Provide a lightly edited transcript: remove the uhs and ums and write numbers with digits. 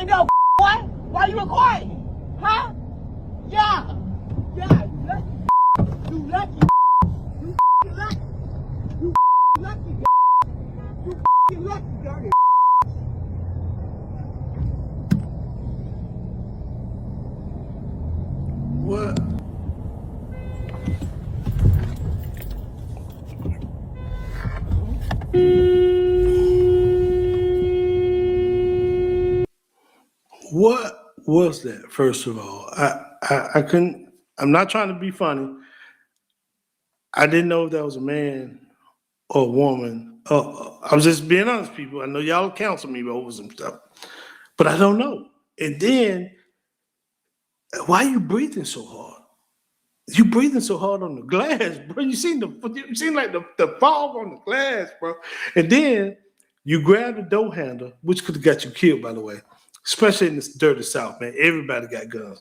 window, boy. Why you recording? Huh? Yeah. Yeah, you lucky. You lucky. You lucky. You lucky. You lucky, dirty. What? What was that? First of all, I couldn't. I'm not trying to be funny. I didn't know if that was a man or a woman. I was just being honest, people. I know y'all counsel me over some stuff, but I don't know. And then, why are you breathing so hard? You breathing so hard on the glass, bro. You seen like the fog on the glass, bro. And then you grab the door handle, which could have got you killed, by the way. Especially in this dirty South, man. Everybody got guns.